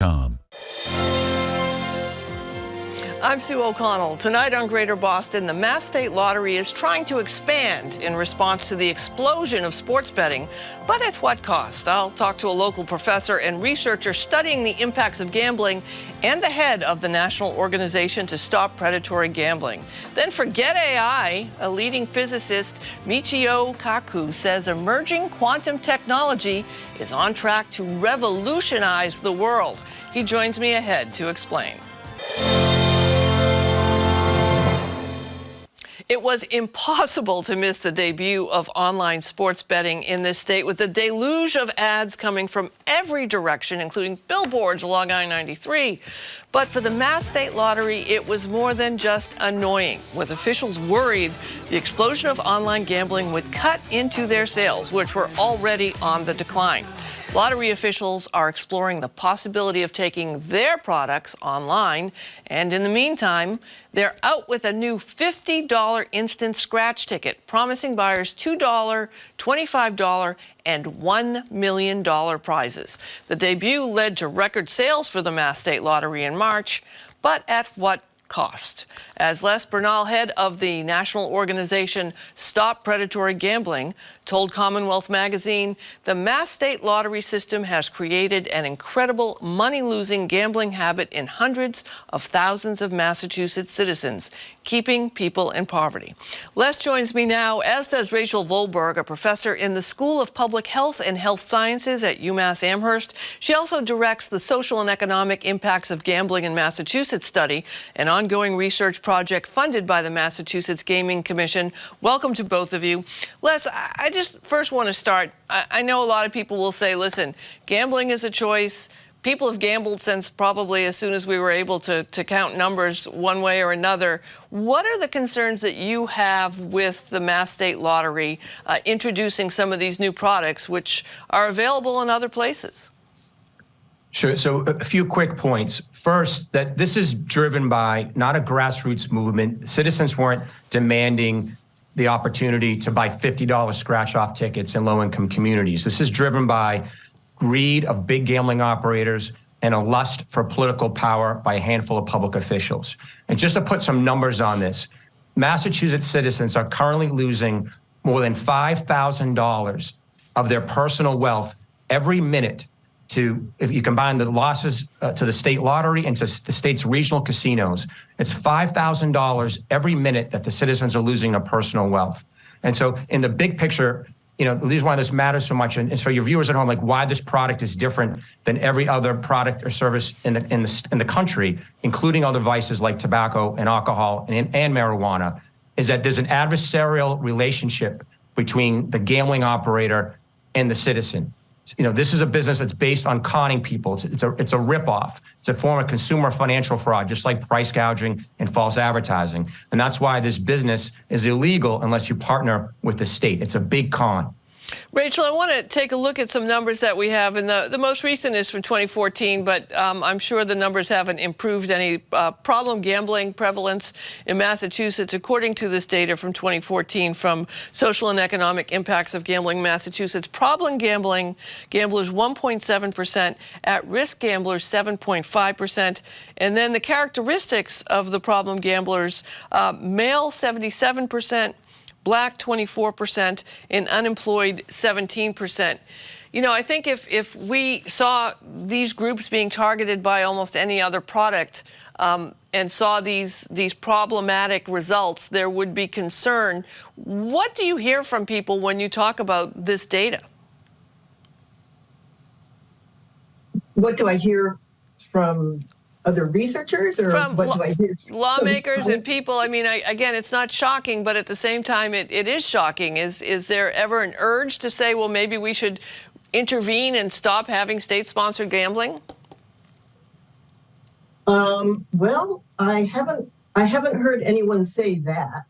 I'm Sue O'Connell. Tonight on Greater Boston, the Mass State Lottery is trying to expand in response to the explosion of sports betting, but at what cost? I'll talk to a local professor and researcher studying the impacts of gambling and the head of the national organization to stop predatory gambling. Then forget AI. A leading physicist, Michio Kaku, says emerging quantum technology is on track to revolutionize the world. He joins me ahead to explain. It was impossible to miss the debut of online sports betting in this state, with a deluge of ads coming from every direction, including billboards along I-93. But for the Mass State Lottery, it was more than just annoying, with officials worried the explosion of online gambling would cut into their sales, which were already on the decline. Lottery officials are exploring the possibility of taking their products online, and in the meantime, they're out with a new $50 instant scratch ticket, promising buyers $2, $25, and $1 million prizes. The debut led to record sales for the Mass State Lottery in March, but at what cost? As Les Bernal, head of the national organization Stop Predatory Gambling, told Commonwealth Magazine, the Mass State Lottery system has created an incredible money-losing gambling habit in hundreds of thousands of Massachusetts citizens, keeping people in poverty. Les joins me now, as does Rachel Volberg, a professor in the School of Public Health and Health Sciences at UMass Amherst. She also directs the Social and Economic Impacts of Gambling in Massachusetts study, an ongoing research project funded by the Massachusetts Gaming Commission. Welcome to both of you. Les, I just first want to start. I know a lot of people will say, listen, gambling is a choice. People have gambled since probably as soon as we were able to count numbers one way or another. What are the concerns that you have with the Mass State Lottery introducing some of these new products which are available in other places? Sure. So a few quick points. First, that this is driven by not a grassroots movement. Citizens weren't demanding the opportunity to buy $50 scratch-off tickets in low-income communities. This is driven by greed of big gambling operators and a lust for political power by a handful of public officials. And just to put some numbers on this, Massachusetts citizens are currently losing more than $5,000 of their personal wealth every minute to, if you combine the losses to the state lottery and to the state's regional casinos, it's $5,000 every minute that the citizens are losing their personal wealth. And so in the big picture, you know, the reason why this matters so much, and so your viewers at home, like why this product is different than every other product or service in the country, including other vices like tobacco and alcohol and marijuana, is that there's an adversarial relationship between the gambling operator and the citizen. You know, this is a business that's based on conning people. It's a ripoff. It's a form of consumer financial fraud, just like price gouging and false advertising. And that's why this business is illegal unless you partner with the state. It's a big con. Rachel, I want to take a look at some numbers that we have, and the most recent is from 2014, but I'm sure the numbers haven't improved any. Problem gambling prevalence in Massachusetts, according to this data from 2014 from Social and Economic Impacts of Gambling Massachusetts, problem gambling gamblers 1.7%, at-risk gamblers 7.5%, and then the characteristics of the problem gamblers, male 77%, Black 24%, and unemployed 17%. You know, I think if we saw these groups being targeted by almost any other product and saw these problematic results, there would be concern. What do you hear from people when you talk about this data? What do I hear from other researchers, or from what do I hear? Lawmakers and people? I mean, again, it's not shocking, but at the same time, it is shocking. Is there ever an urge to say, well, maybe we should intervene and stop having state-sponsored gambling? Well, I haven't heard anyone say that.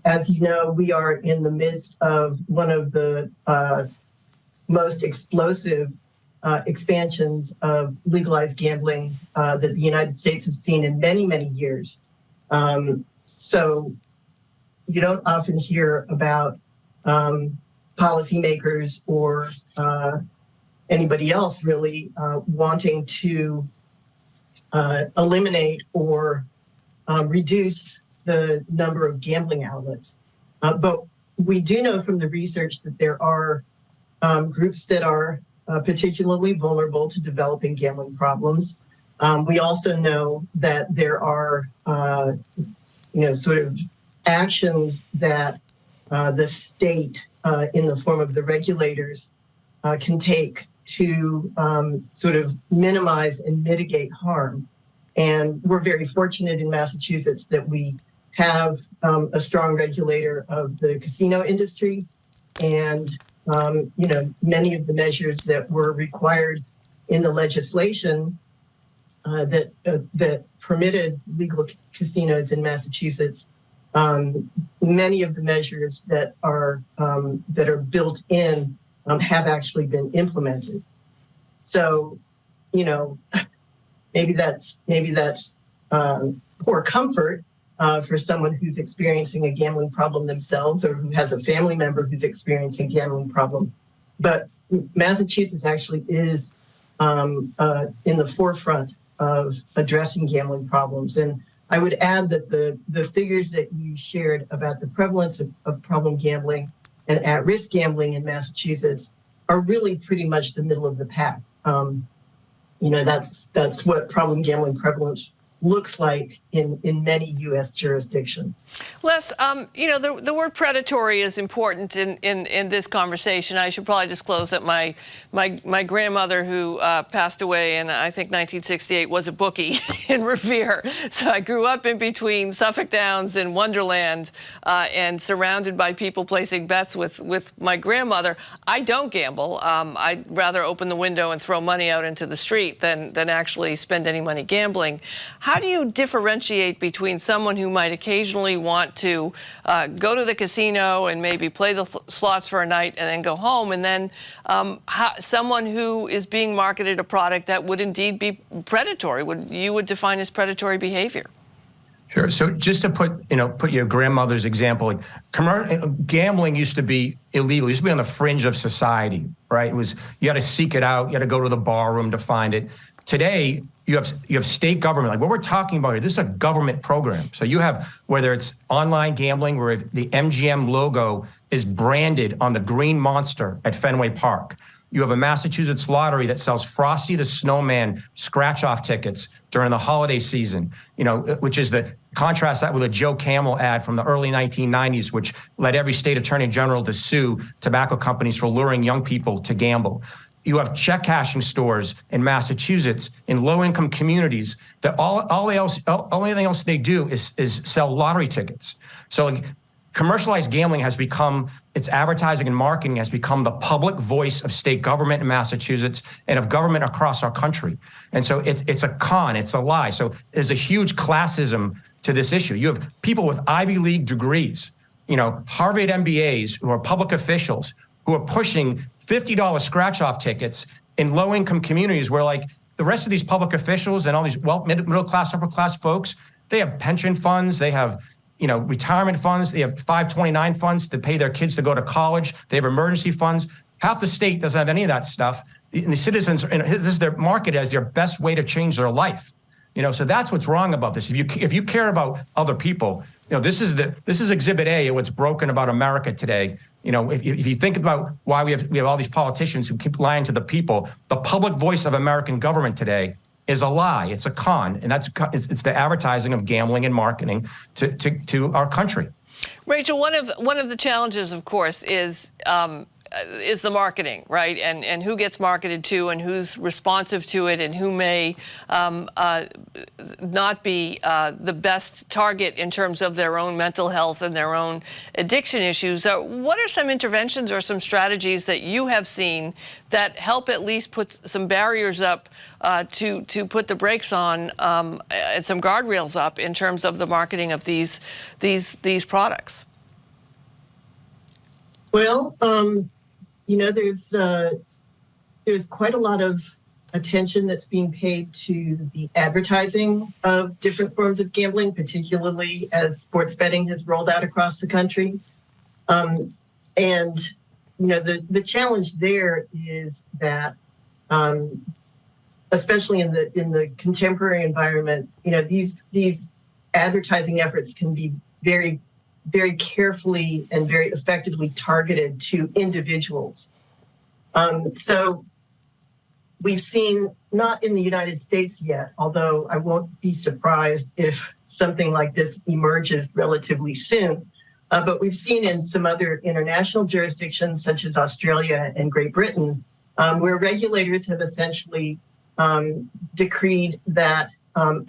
As you know, we are in the midst of one of the most explosive expansions of legalized gambling that the United States has seen in many, many years. So you don't often hear about policymakers or anybody else really wanting to eliminate or reduce the number of gambling outlets. But we do know from the research that there are groups that are particularly vulnerable to developing gambling problems. We also know that there are, sort of actions that the state, in the form of the regulators, can take to sort of minimize and mitigate harm. And we're very fortunate in Massachusetts that we have a strong regulator of the casino industry, and many of the measures that were required in the legislation that permitted legal casinos in Massachusetts. Many of the measures that are built in have actually been implemented. So, maybe that's poor comfort for someone who's experiencing a gambling problem themselves, or who has a family member who's experiencing a gambling problem. But Massachusetts actually is in the forefront of addressing gambling problems. And I would add that the figures that you shared about the prevalence of problem gambling and at-risk gambling in Massachusetts are really pretty much the middle of the pack. That's what problem gambling prevalence looks like in many U.S. jurisdictions. Les, the word predatory is important in this conversation. I should probably disclose that my grandmother, who passed away in, I think, 1968, was a bookie in Revere. So I grew up in between Suffolk Downs and Wonderland, and surrounded by people placing bets with my grandmother. I don't gamble. I'd rather open the window and throw money out into the street than actually spend any money gambling. How do you differentiate between someone who might occasionally want to go to the casino and maybe play the slots for a night and then go home, and then someone who is being marketed a product that would indeed be predatory, you would define as predatory behavior? Sure. So just to put your grandmother's example, gambling used to be illegal. It used to be on the fringe of society, right? You had to seek it out. You had to go to the bar room to find it. Today, you have state government. Like what we're talking about here, this is a government program. So you have, whether it's online gambling, where the MGM logo is branded on the green monster at Fenway Park. You have a Massachusetts lottery that sells Frosty the Snowman scratch-off tickets during the holiday season, which is the contrast that with a Joe Camel ad from the early 1990s, which led every state attorney general to sue tobacco companies for luring young people to gamble. You have check cashing stores in Massachusetts in low-income communities that only thing else they do is sell lottery tickets. So commercialized gambling has become, its advertising and marketing has become the public voice of state government in Massachusetts and of government across our country. And so it's a con, it's a lie. So there's a huge classism to this issue. You have people with Ivy League degrees, Harvard MBAs, who are public officials, who are pushing $50 scratch-off tickets in low-income communities where, like, the rest of these public officials and all these middle-class, upper-class folks, they have pension funds, they have, retirement funds, they have 529 funds to pay their kids to go to college, they have emergency funds. Half the state doesn't have any of that stuff. And the citizens, this is their market as their best way to change their life. So that's what's wrong about this. If you care about other people, this is Exhibit A of what's broken about America today. If you think about why we have all these politicians who keep lying to the people, the public voice of American government today is a lie. It's a con, and it's the advertising of gambling and marketing to our country. Rachel, one of the challenges, of course, is the marketing, right? And who gets marketed to, and who's responsive to it, and who may not be the best target in terms of their own mental health and their own addiction issues. What are some interventions or some strategies that you have seen that help at least put some barriers up to put the brakes on and some guardrails up in terms of the marketing of these products? Well, there's quite a lot of attention that's being paid to the advertising of different forms of gambling, particularly as sports betting has rolled out across the country. And the challenge there is that especially in the contemporary environment, these advertising efforts can be very, very carefully and very effectively targeted to individuals. So we've seen, not in the United States yet, although I won't be surprised if something like this emerges relatively soon, but we've seen in some other international jurisdictions, such as Australia and Great Britain, where regulators have essentially decreed that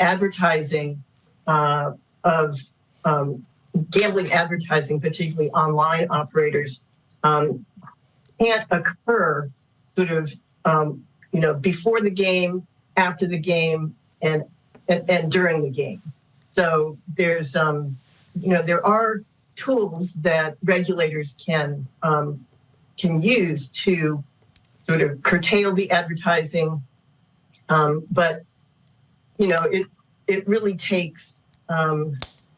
advertising of gambling advertising, particularly online operators, can't occur sort of before the game, after the game, and during the game. So there's there are tools that regulators can use to sort of curtail the advertising, but it really takes,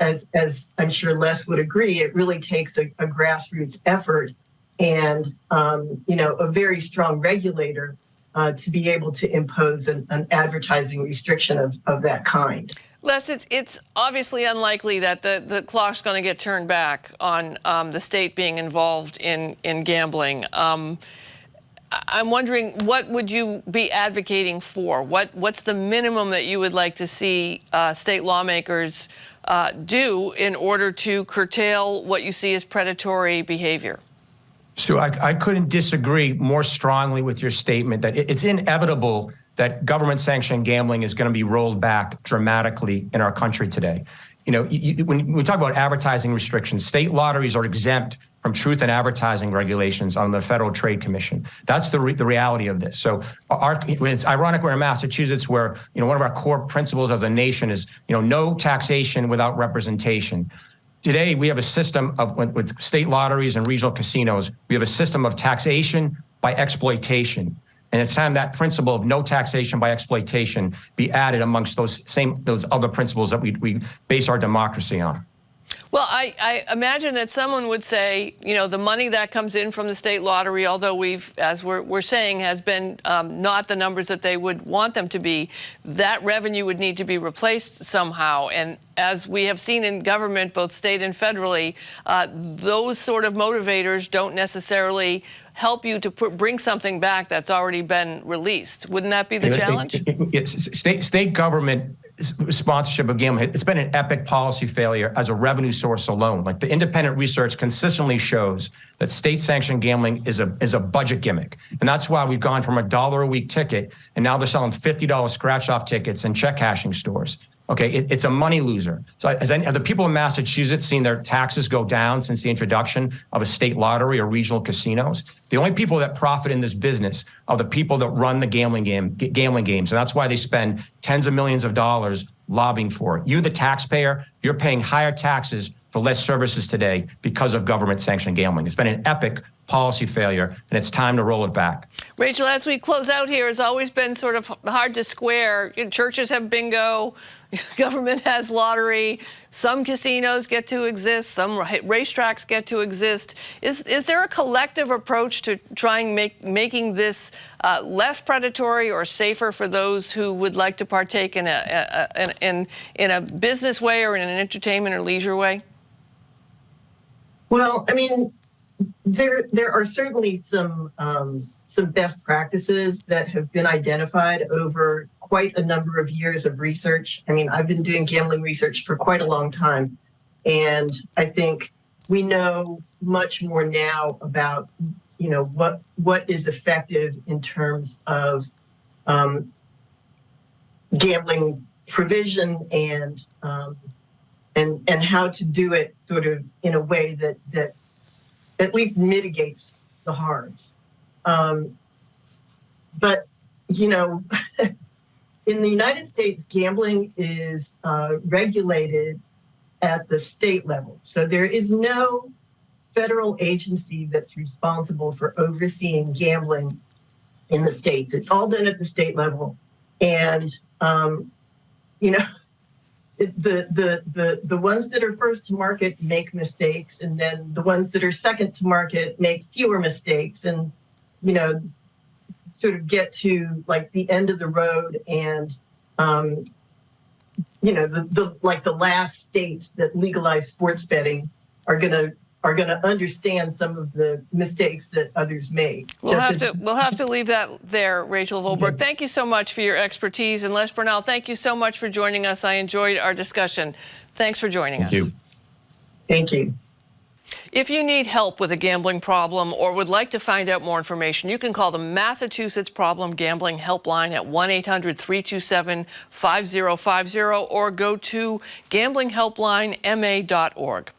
as I'm sure Les would agree, it really takes a grassroots effort and a very strong regulator to be able to impose an advertising restriction of that kind. Les, it's obviously unlikely that the clock's going to get turned back on the state being involved in gambling. I'm wondering, what would you be advocating for? What's the minimum that you would like to see state lawmakers do in order to curtail what you see as predatory behavior? Stu, I couldn't disagree more strongly with your statement that it's inevitable that government-sanctioned gambling is going to be rolled back dramatically in our country today. When we talk about advertising restrictions, state lotteries are exempt from truth in advertising regulations on the Federal Trade Commission. That's the reality of this. So it's ironic we're in Massachusetts, where one of our core principles as a nation is no taxation without representation. Today, we have a system with state lotteries and regional casinos. We have a system of taxation by exploitation. And it's time that principle of no taxation by exploitation be added amongst those other principles that we base our democracy on. Well, I imagine that someone would say, the money that comes in from the state lottery, although as we're saying, has been not the numbers that they would want them to be, that revenue would need to be replaced somehow. And as we have seen in government, both state and federally, those sort of motivators don't necessarily help you to bring something back that's already been released. Wouldn't that be the challenge? State government sponsorship of gambling, it's been an epic policy failure as a revenue source alone. Like, the independent research consistently shows that state-sanctioned gambling is a budget gimmick. And that's why we've gone from $1 a week ticket, and now they're selling $50 scratch-off tickets in check cashing stores. Okay, it's a money loser. So have the people in Massachusetts seen their taxes go down since the introduction of a state lottery or regional casinos? The only people that profit in this business are the people that run the gambling games. And that's why they spend tens of millions of dollars lobbying for it. You, the taxpayer, you're paying higher taxes for less services today because of government-sanctioned gambling. It's been an epic policy failure, and it's time to roll it back. Rachel, as we close out here, it's always been sort of hard to square. Churches have bingo, government has lottery, some casinos get to exist, some racetracks get to exist. Is there a collective approach to trying making this less predatory or safer for those who would like to partake in a business way or in an entertainment or leisure way? Well, I mean, there are certainly some best practices that have been identified over quite a number of years of research. I mean, I've been doing gambling research for quite a long time, and I think we know much more now about what is effective in terms of gambling provision and how to do it sort of in a way that at least mitigates the harms. But, in the United States, gambling is regulated at the state level. So there is no federal agency that's responsible for overseeing gambling in the states. It's all done at the state level. And, the ones that are first to market make mistakes, and then the ones that are second to market make fewer mistakes. And, sort of get to like the end of the road and, the last states that legalize sports betting are gonna understand some of the mistakes that others made. We'll have to leave that there, Rachel Volberg. Thank you so much for your expertise. And Les Bernal, thank you so much for joining us. I enjoyed our discussion. Thanks for joining us. Thank you. Thank you. If you need help with a gambling problem or would like to find out more information, you can call the Massachusetts Problem Gambling Helpline at 1-800-327-5050 or go to gamblinghelplinema.org.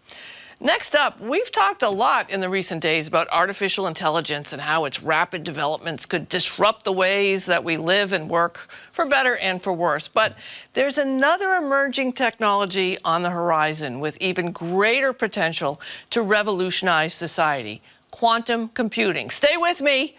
Next up, we've talked a lot in the recent days about artificial intelligence and how its rapid developments could disrupt the ways that we live and work, for better and for worse. But there's another emerging technology on the horizon with even greater potential to revolutionize society: quantum computing. Stay with me.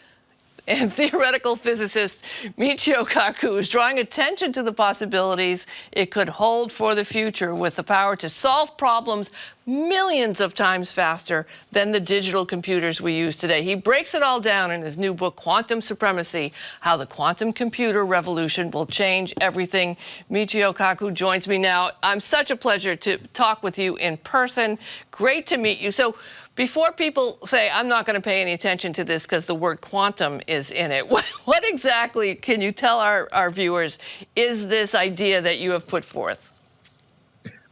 And theoretical physicist Michio Kaku is drawing attention to the possibilities it could hold for the future, with the power to solve problems millions of times faster than the digital computers we use today. He breaks it all down in his new book, Quantum Supremacy: How the Quantum Computer Revolution Will Change Everything. Michio Kaku joins me now. I'm such a pleasure to talk with you in person. Great to meet you. So, before people say, I'm not going to pay any attention to this because the word quantum is in it, what exactly, can you tell our viewers, is this idea that you have put forth?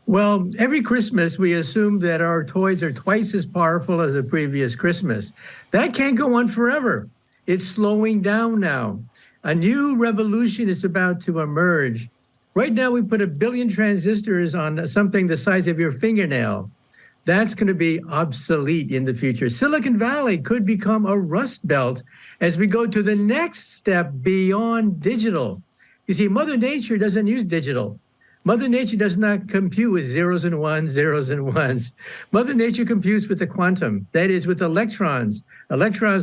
Well, every Christmas, we assume that our toys are twice as powerful as the previous Christmas. That can't go on forever. It's slowing down now. A new revolution is about to emerge. Right now, we put 1 billion transistors on something the size of your fingernail. That's going to be obsolete in the future. Silicon Valley could become a rust belt as we go to the next step beyond digital. You see, Mother Nature doesn't use digital. Mother Nature does not compute with zeros and ones, zeros and ones. Mother Nature computes with the quantum, that is with electrons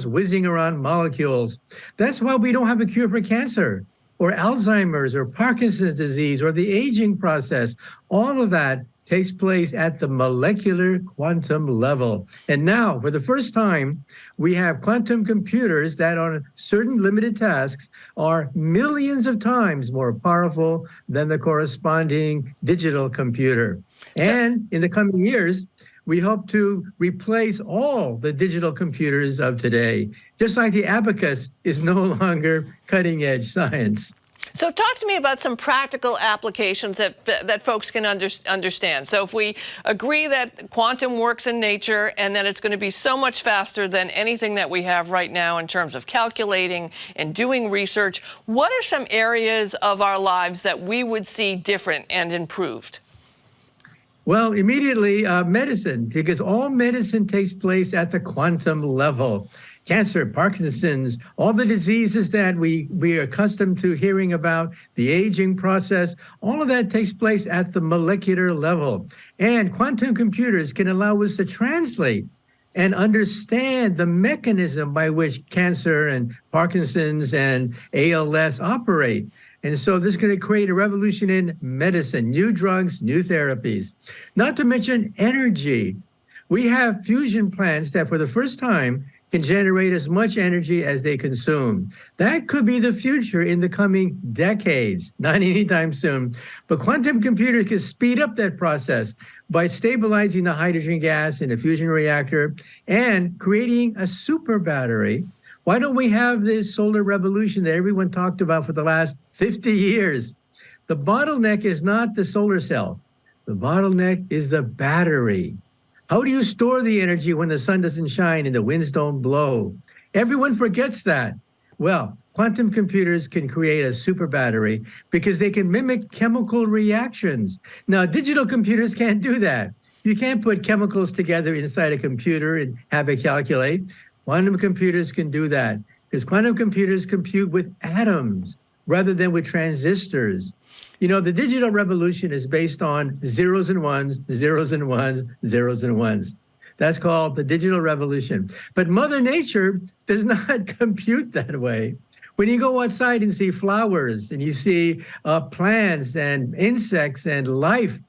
whizzing around molecules. That's why we don't have a cure for cancer or Alzheimer's or Parkinson's disease or the aging process. All of that takes place at the molecular quantum level. And now, for the first time, we have quantum computers that on certain limited tasks are millions of times more powerful than the corresponding digital computer. And in the coming years, we hope to replace all the digital computers of today, just like the abacus is no longer cutting-edge science. So talk to me about some practical applications that folks can understand. So if we agree that quantum works in nature and that it's going to be so much faster than anything that we have right now in terms of calculating and doing research, what are some areas of our lives that we would see different and improved? Well, immediately, medicine, because all medicine takes place at the quantum level. Cancer, Parkinson's, all the diseases that we are accustomed to hearing about, the aging process, all of that takes place at the molecular level. And quantum computers can allow us to translate and understand the mechanism by which cancer and Parkinson's and ALS operate. And so this is going to create a revolution in medicine, new drugs, new therapies. Not to mention energy. We have fusion plants that for the first time can generate as much energy as they consume. That could be the future in the coming decades, not anytime soon. But quantum computers can speed up that process by stabilizing the hydrogen gas in a fusion reactor and creating a super battery. Why don't we have this solar revolution that everyone talked about for the last 50 years? The bottleneck is not the solar cell. The bottleneck is the battery. How do you store the energy when the sun doesn't shine and the winds don't blow? Everyone forgets that. Well, quantum computers can create a super battery because they can mimic chemical reactions. Now, digital computers can't do that. You can't put chemicals together inside a computer and have it calculate. Quantum computers can do that because quantum computers compute with atoms rather than with transistors. You know, the digital revolution is based on zeros and ones, zeros and ones, zeros and ones. That's called the digital revolution. But Mother Nature does not compute that way. When you go outside and see flowers and you see plants and insects and life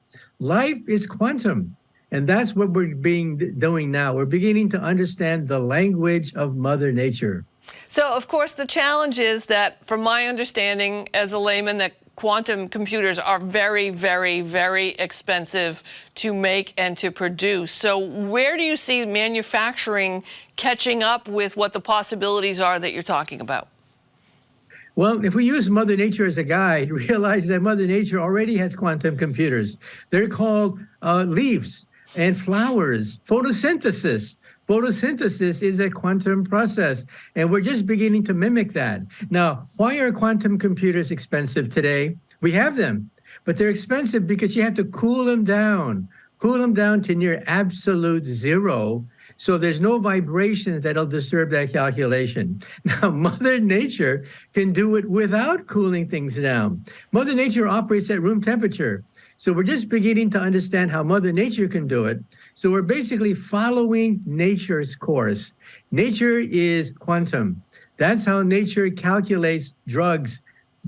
is quantum. And that's what we're doing now. We're beginning to understand the language of Mother Nature. So, of course, the challenge is that, from my understanding as a layman, that quantum computers are very, very, very expensive to make and to produce. So where do you see manufacturing catching up with what the possibilities are that you're talking about? Well, if we use Mother Nature as a guide, realize that Mother Nature already has quantum computers. They're called leaves and flowers, photosynthesis. Photosynthesis is a quantum process, and we're just beginning to mimic that. Now, why are quantum computers expensive today? We have them, but they're expensive because you have to cool them down to near absolute zero. So there's no vibrations that'll disturb that calculation. Now, Mother Nature can do it without cooling things down. Mother Nature operates at room temperature. So we're just beginning to understand how Mother Nature can do it. So we're basically following nature's course. Nature is quantum. That's how nature calculates drugs,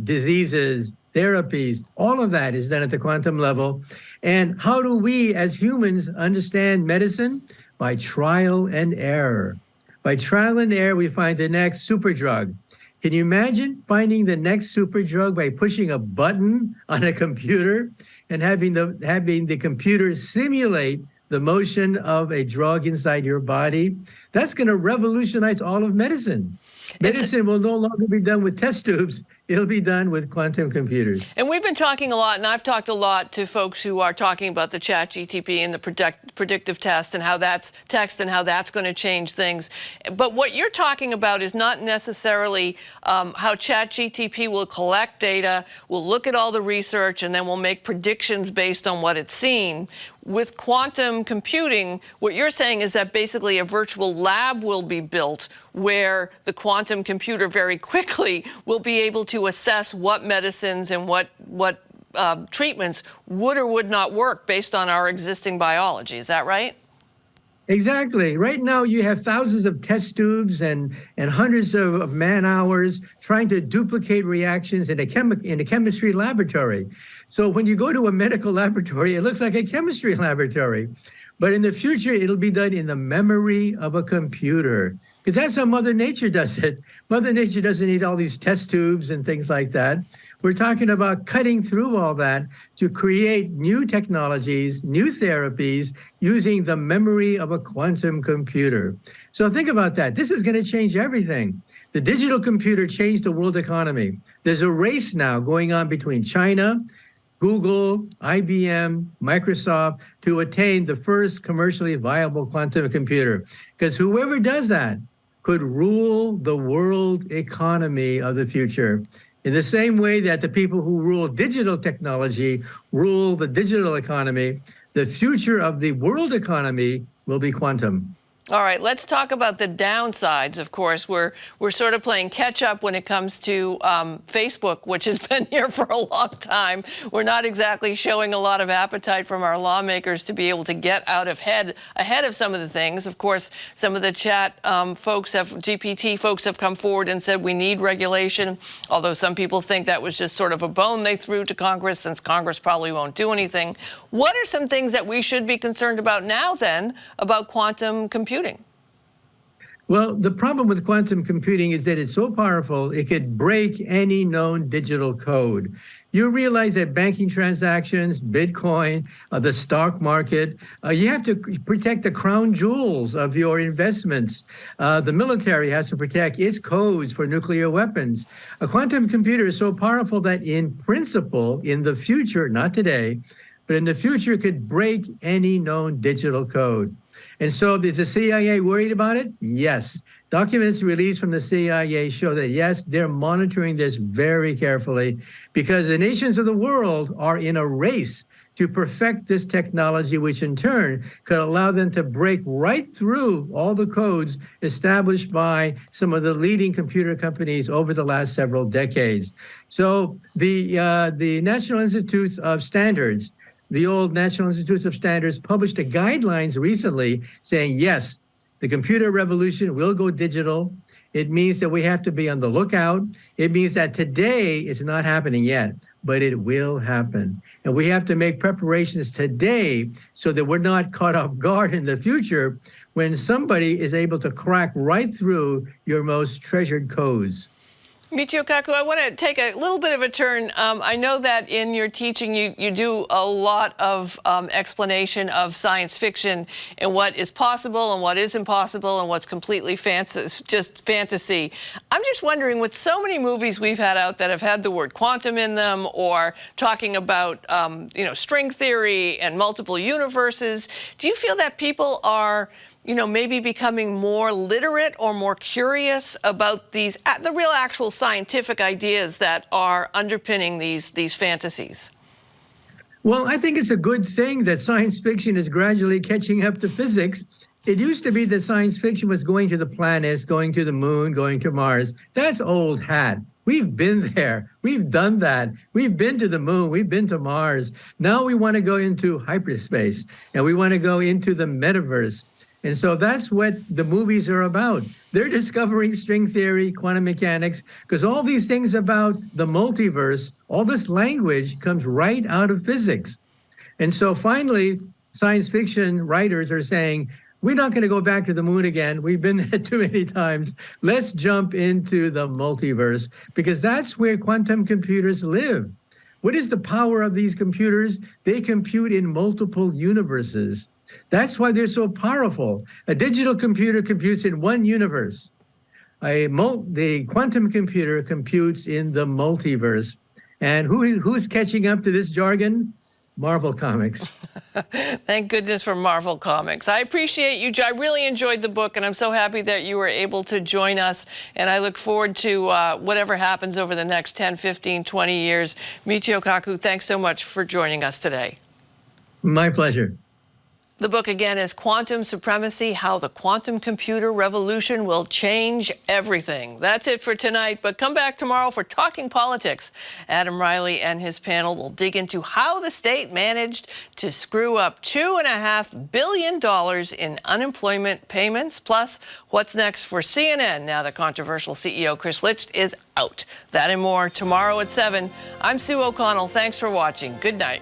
diseases, therapies. All of that is done at the quantum level. And how do we as humans understand medicine? By trial and error. By trial and error, we find the next super drug. Can you imagine finding the next super drug by pushing a button on a computer and having the computer simulate the motion of a drug inside your body? That's going to revolutionize all of medicine. Medicine will no longer be done with test tubes. It'll be done with quantum computers. And we've been talking a lot, and I've talked a lot to folks who are talking about the ChatGTP and the predictive test and how that's going to change things. But what you're talking about is not necessarily how ChatGTP will collect data, will look at all the research, and then will make predictions based on what it's seen. With quantum computing, what you're saying is that basically a virtual lab will be built where the quantum computer very quickly will be able to assess what medicines and what treatments would or would not work based on our existing biology. Is that right? Exactly. Right now, you have thousands of test tubes and hundreds of man hours trying to duplicate reactions in a chemistry laboratory. So when you go to a medical laboratory, it looks like a chemistry laboratory. But in the future, it'll be done in the memory of a computer, because that's how Mother Nature does it. Mother Nature doesn't need all these test tubes and things like that. We're talking about cutting through all that to create new technologies, new therapies, using the memory of a quantum computer. So think about that. This is going to change everything. The digital computer changed the world economy. There's a race now going on between China, Google, IBM, Microsoft to attain the first commercially viable quantum computer. Because whoever does that could rule the world economy of the future. In the same way that the people who rule digital technology rule the digital economy, the future of the world economy will be quantum. All right, let's talk about the downsides. Of course, we're sort of playing catch up when it comes to Facebook, which has been here for a long time. We're not exactly showing a lot of appetite from our lawmakers to be able to get out ahead of some of the things. Of course, some of the GPT folks have come forward and said we need regulation, although some people think that was just sort of a bone they threw to Congress, since Congress probably won't do anything. What are some things that we should be concerned about now, then, about quantum computing? Well, the problem with quantum computing is that it's so powerful, it could break any known digital code. You realize that banking transactions, Bitcoin, the stock market, you have to protect the crown jewels of your investments. The military has to protect its codes for nuclear weapons. A quantum computer is so powerful that in principle, in the future, not today, but in the future, it could break any known digital code. And so is the CIA worried about it? Yes. Documents released from the CIA show that, yes, they're monitoring this very carefully, because the nations of the world are in a race to perfect this technology, which in turn could allow them to break right through all the codes established by some of the leading computer companies over the last several decades. So the National Institutes of Standards, the old National Institutes of Standards, published a guidelines recently saying, yes, the computer revolution will go digital. It means that we have to be on the lookout. It means that today is not happening yet, but it will happen. And we have to make preparations today so that we're not caught off guard in the future when somebody is able to crack right through your most treasured codes. Michio Kaku, I want to take a little bit of a turn. I know that in your teaching, you do a lot of explanation of science fiction and what is possible and what is impossible and what's completely just fantasy. I'm just wondering, with so many movies we've had out that have had the word quantum in them, or talking about string theory and multiple universes, do you feel that people are maybe becoming more literate or more curious about the real actual scientific ideas that are underpinning these fantasies? Well, I think it's a good thing that science fiction is gradually catching up to physics. It used to be that science fiction was going to the planets, going to the moon, going to Mars. That's old hat. We've been there. We've done that. We've been to the moon. We've been to Mars. Now we want to go into hyperspace, and we want to go into the metaverse. And so that's what the movies are about. They're discovering string theory, quantum mechanics, because all these things about the multiverse, all this language comes right out of physics. And so finally, science fiction writers are saying, we're not going to go back to the moon again. We've been there too many times. Let's jump into the multiverse, because that's where quantum computers live. What is the power of these computers? They compute in multiple universes. That's why they're so powerful. A digital computer computes in one universe. The quantum computer computes in the multiverse. And who's catching up to this jargon? Marvel Comics. Thank goodness for Marvel Comics. I appreciate you. I really enjoyed the book, and I'm so happy that you were able to join us. And I look forward to whatever happens over the next 10, 15, 20 years. Michio Kaku, thanks so much for joining us today. My pleasure. The book, again, is Quantum Supremacy: How the Quantum Computer Revolution Will Change Everything. That's it for tonight, but come back tomorrow for Talking Politics. Adam Riley and his panel will dig into how the state managed to screw up $2.5 billion in unemployment payments, plus what's next for CNN now that controversial CEO Chris Licht is out. That and more tomorrow at 7. I'm Sue O'Connell. Thanks for watching. Good night.